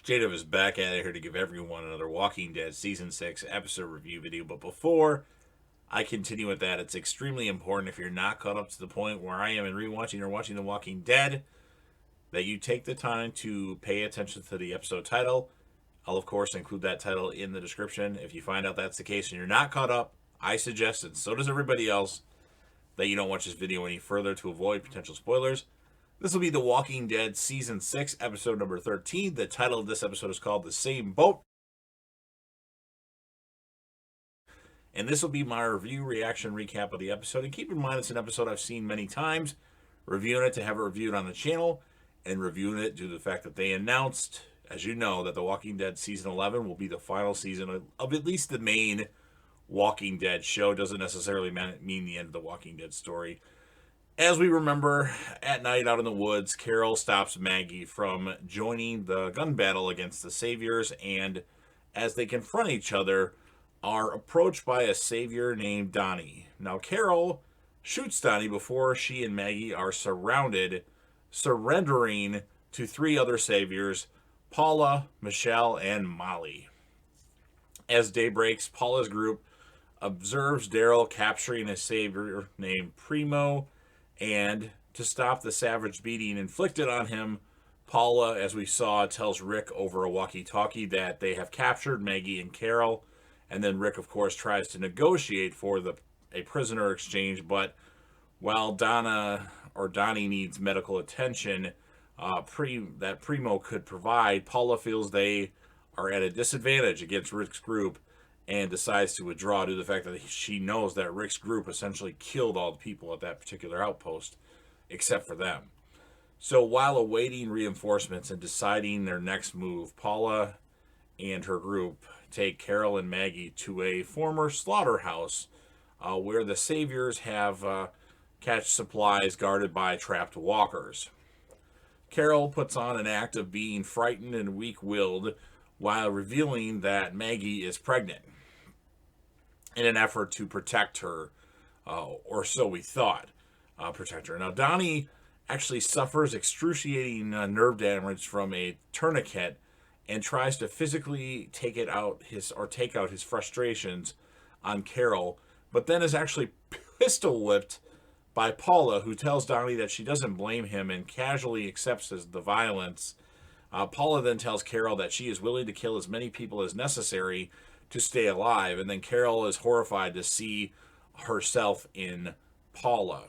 Jada is back at it here to give everyone another Walking Dead Season 6 episode review video. But before I continue with that, it's extremely important if you're not caught up to the point where I am in rewatching or watching The Walking Dead, that you take the time to pay attention to the episode title. I'll, of course, include that title in the description. If you find out that's the case and you're not caught up, I suggest, and so does everybody else, that you don't watch this video any further to avoid potential spoilers. This will be The Walking Dead Season 6, episode number 13. The title of this episode is called The Same Boat. And this will be my review, reaction, recap of the episode. And keep in mind, it's an episode I've seen many times. Reviewing it to have it reviewed on the channel, and reviewing it due to the fact that they announced, as you know, that The Walking Dead Season 11 will be the final season of at least the main Walking Dead show. Doesn't necessarily mean the end of the Walking Dead story. As we remember, at night out in the woods, Carol stops Maggie from joining the gun battle against the Saviors, and as they confront each other, are approached by a Savior named Donnie. Now, Carol shoots Donnie before she and Maggie are surrounded, surrendering to three other Saviors, Paula, Michelle, and Molly. As day breaks, Paula's group observes Daryl capturing a Savior named Primo, and to stop the savage beating inflicted on him, Paula, as we saw, tells Rick over a walkie-talkie that they have captured Maggie and Carol. And then Rick, of course, tries to negotiate for a prisoner exchange. But while Donnie needs medical attention that Primo could provide, Paula feels they are at a disadvantage against Rick's group and decides to withdraw due to the fact that she knows that Rick's group essentially killed all the people at that particular outpost, except for them. So while awaiting reinforcements and deciding their next move, Paula and her group take Carol and Maggie to a former slaughterhouse where the Saviors have cached supplies guarded by trapped walkers. Carol puts on an act of being frightened and weak-willed while revealing that Maggie is pregnant, in an effort to protect her, or so we thought, protect her. Now, Donnie actually suffers excruciating nerve damage from a tourniquet and tries to physically take out his frustrations on Carol, but then is actually pistol whipped by Paula, who tells Donnie that she doesn't blame him and casually accepts the violence. Paula then tells Carol that she is willing to kill as many people as necessary to stay alive, and then Carol is horrified to see herself in Paula.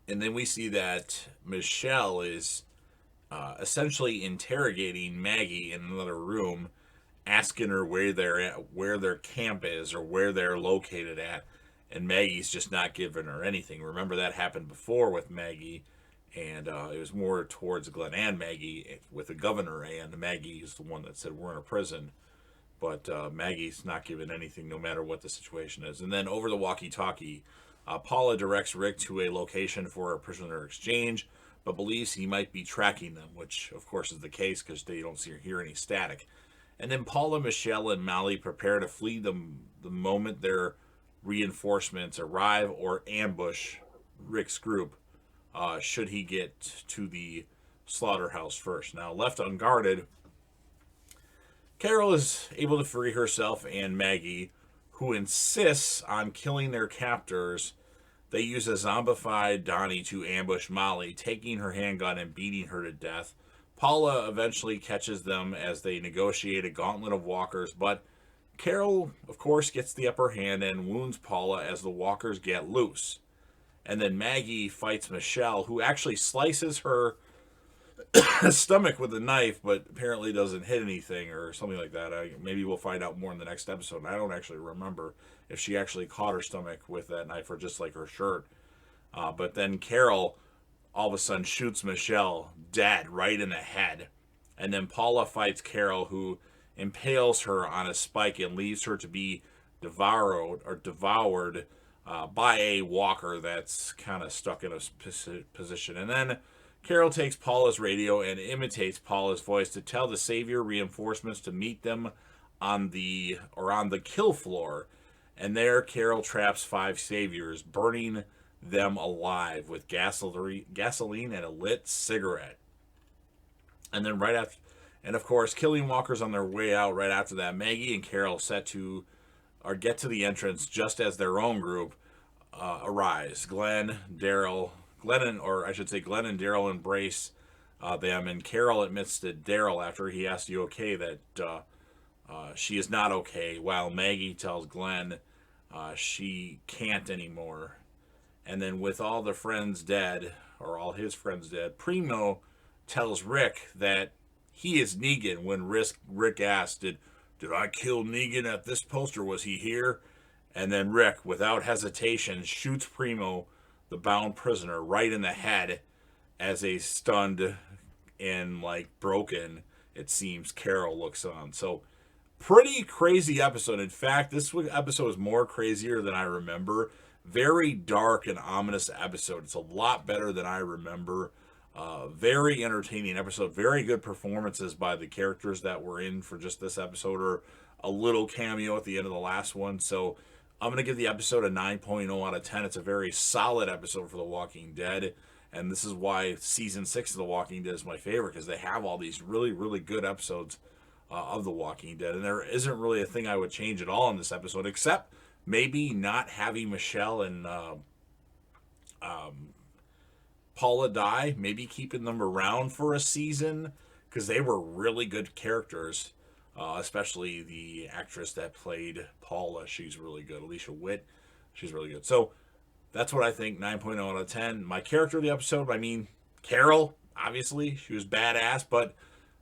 And then we see that Michelle is essentially interrogating Maggie in another room, asking her where their camp is, or where they're located at, and Maggie's just not giving her anything. Remember, that happened before with Maggie, and it was more towards Glenn and Maggie with the governor, and Maggie is the one that said we're in a prison. But Maggie's not giving anything, no matter what the situation is. And then over the walkie-talkie, Paula directs Rick to a location for a prisoner exchange, but believes he might be tracking them, which of course is the case because they don't hear any static. And then Paula, Michelle, and Molly prepare to flee the moment their reinforcements arrive or ambush Rick's group, should he get to the slaughterhouse first. Now, left unguarded, Carol is able to free herself and Maggie, who insists on killing their captors. They use a zombified Donnie to ambush Molly, taking her handgun and beating her to death. Paula eventually catches them as they negotiate a gauntlet of walkers, but Carol, of course, gets the upper hand and wounds Paula as the walkers get loose. And then Maggie fights Michelle, who actually slices her stomach with a knife, but apparently doesn't hit anything or something like that. Maybe we'll find out more in the next episode. I don't actually remember if she actually caught her stomach with that knife or just like her shirt. But then Carol all of a sudden shoots Michelle dead right in the head. And then Paula fights Carol, who impales her on a spike and leaves her to be devoured by a walker that's kind of stuck in a position. And then Carol takes Paula's radio and imitates Paula's voice to tell the Savior reinforcements to meet them on the kill floor. And there, Carol traps 5 Saviors, burning them alive with gasoline and a lit cigarette. And then right And of course, Killing Walker's on their way out right after that. Maggie and Carol set to or get to the entrance just as their own group arise. Glenn and Daryl embrace them, and Carol admits to Daryl after he asks you okay that she is not okay, while Maggie tells Glenn she can't anymore. And then with all the friends dead, or all his friends dead, Primo tells Rick that he is Negan when Rick asked, did I kill Negan at this post or was he here? And then Rick, without hesitation, shoots Primo, the bound prisoner, right in the head as a stunned and like broken, it seems, Carol looks on. So pretty crazy episode. In fact, this episode is more crazier than I remember. Very dark and ominous episode. It's a lot better than I remember. Very entertaining episode. Very good performances by the characters that were in for just this episode, or a little cameo at the end of the last one. So I'm going to give the episode a 9.0 out of 10. It's a very solid episode for The Walking Dead. And this is why season 6 of The Walking Dead is my favorite, because they have all these really, really good episodes of The Walking Dead. And there isn't really a thing I would change at all in this episode, except maybe not having Michelle and Paula die, maybe keeping them around for a season, because they were really good characters, especially the actress that played Paula. She's really good. Alicia Witt, she's really good. So that's what I think, 9.0 out of 10. My character of the episode, I mean, Carol, obviously, she was badass, but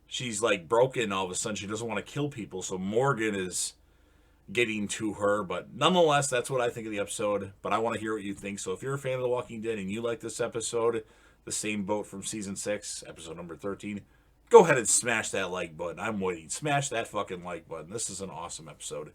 she's like broken all of a sudden. She doesn't want to kill people, so Morgan is getting to her. But nonetheless, that's what I think of the episode. But I want to hear what you think. So if you're a fan of The Walking Dead and you like this episode, the same boat from season 6, episode number 13, go ahead and smash that like button. I'm waiting. Smash that fucking like button. This is an awesome episode.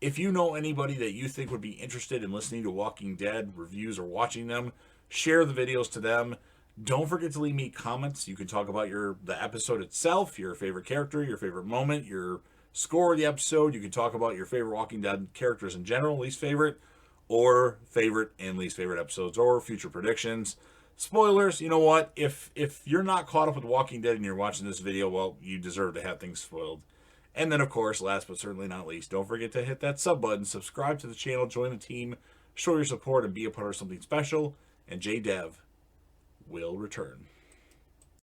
If you know anybody that you think would be interested in listening to Walking Dead reviews or watching them, share the videos to them. Don't forget to leave me comments. You can talk about the episode itself, your favorite character, your favorite moment, your score of the episode. You can talk about your favorite Walking Dead characters in general, least favorite, or favorite and least favorite episodes, or future predictions. Spoilers, you know what? If you're not caught up with Walking Dead and you're watching this video, well, you deserve to have things spoiled. And then, of course, last but certainly not least, don't forget to hit that sub button, subscribe to the channel, join the team, show your support, and be a part of something special. And JDev will return.